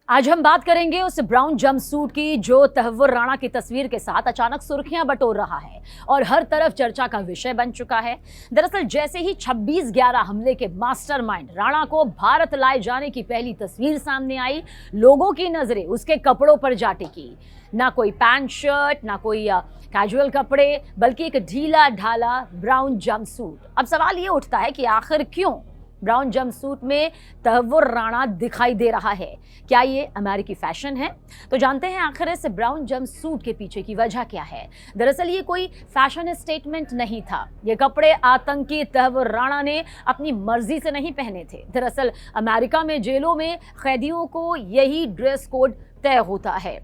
आज हम बात करेंगे उस ब्राउन जंपसूट की जो तहव्वुर राणा की तस्वीर के साथ अचानक सुर्खियां बटोर रहा है और हर तरफ चर्चा का विषय बन चुका है। दरअसल जैसे ही 26/11 हमले के मास्टरमाइंड राणा को भारत लाए जाने की पहली तस्वीर सामने आई, लोगों की नजरें उसके कपड़ों पर जा टिकी। ना कोई पैंट शर्ट, ना कोई कैजुअल कपड़े, बल्कि एक ढीला ढाला ब्राउन जंपसूट। अब सवाल ये उठता है कि आखिर क्यों ब्राउन जंपसूट में तहव्वुर राणा दिखाई दे रहा है? क्या ये अमेरिकी फैशन है? तो जानते हैं आखिर इस ब्राउन जंपसूट के पीछे की वजह क्या है। दरअसल ये कोई फैशन स्टेटमेंट नहीं था। ये कपड़े आतंकी तहव्वुर राणा ने अपनी मर्जी से नहीं पहने थे। दरअसल अमेरिका में जेलों में कैदियों को यही ड्रेस कोड तय होता है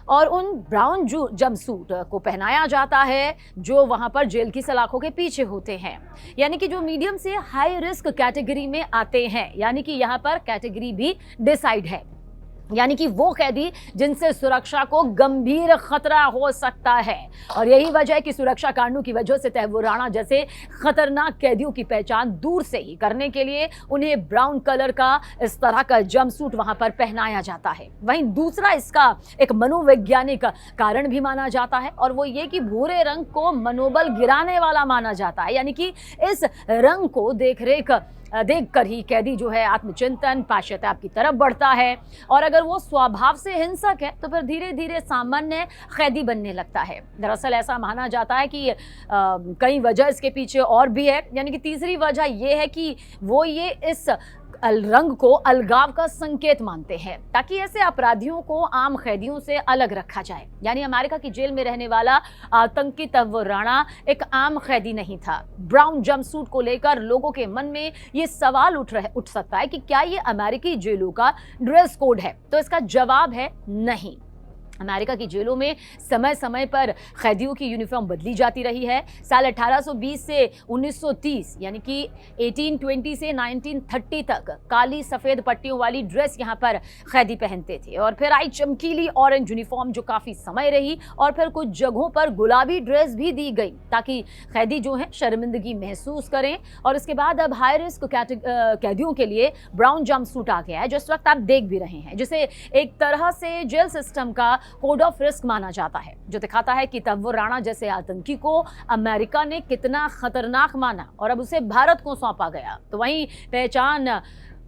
और उन ब्राउन जंपसूट को पहनाया जाता है जो वहां पर जेल की सलाखों के पीछे होते हैं, यानी कि जो मीडियम से हाई रिस्क कैटेगरी में आते हैं। यानी कि यहाँ पर कैटेगरी भी डिसाइड है, यानी कि वो कैदी जिनसे सुरक्षा को गंभीर खतरा हो सकता है। और यही वजह है कि सुरक्षा कारणों की वजह से तहव्वुर राणा जैसे खतरनाक कैदियों की पहचान दूर से ही करने के लिए उन्हें ब्राउन कलर का इस तरह का जंपसूट वहां पर पहनाया जाता है। वहीं दूसरा इसका एक मनोवैज्ञानिक कारण भी माना जाता है और वो ये कि भूरे रंग को मनोबल गिराने वाला माना जाता है, यानी कि इस रंग को देखकर ही कैदी जो है आत्मचिंतन, पश्चाताप की तरफ बढ़ता है और अगर वो स्वभाव से हिंसक है तो फिर धीरे धीरे सामान्य कैदी बनने लगता है। दरअसल ऐसा माना जाता है कि कई वजह इसके पीछे और भी है, यानी कि तीसरी वजह ये है कि वो ये इस रंग को अलगाव का संकेत मानते हैं ताकि ऐसे अपराधियों को आम कैदियों से अलग रखा जाए। यानी अमेरिका की जेल में रहने वाला आतंकी तहव्वुर राणा एक आम कैदी नहीं था। ब्राउन जंपसूट को लेकर लोगों के मन में ये सवाल उठ सकता है कि क्या ये अमेरिकी जेलों का ड्रेस कोड है? तो इसका जवाब है नहीं। अमेरिका की जेलों में समय समय पर कैदियों की यूनिफॉर्म बदली जाती रही है। साल 1820 से 1930 यानी कि 1820 से 1930 तक काली सफ़ेद पट्टियों वाली ड्रेस यहाँ पर कैदी पहनते थे और फिर आई चमकीली ऑरेंज यूनिफॉर्म जो काफ़ी समय रही और फिर कुछ जगहों पर गुलाबी ड्रेस भी दी गई ताकि कैदी जो हैं शर्मिंदगी महसूस करें। और इसके बाद अब हाई रिस्क कैदियों के लिए ब्राउन जंपसूट आ गया है जो इस वक्त आप देख भी रहे हैं, जिसे एक तरह से जेल सिस्टम का कोड ऑफ रिस्क माना जाता है, जो दिखाता है कि तहव्वुर राणा जैसे आतंकी को अमेरिका ने कितना खतरनाक माना और अब उसे भारत को सौंपा गया। तो वहीं पहचान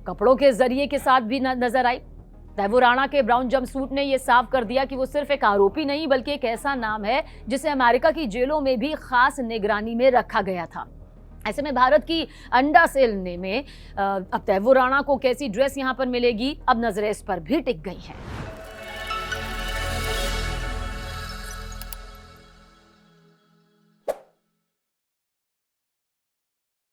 कपड़ों के जरिए के साथ भी नजर आई। तहव्वुर राणा के ब्राउन जंपसूट ने यह साफ कर दिया कि वो सिर्फ एक आरोपी नहीं बल्कि एक ऐसा नाम है जिसे अमेरिका की जेलों में भी खास निगरानी में रखा गया था। ऐसे में भारत की अंडा सेल में अब तहव्वुर राणा को कैसी ड्रेस यहां पर मिलेगी, अब नजरें इस पर भी टिक गई हैं।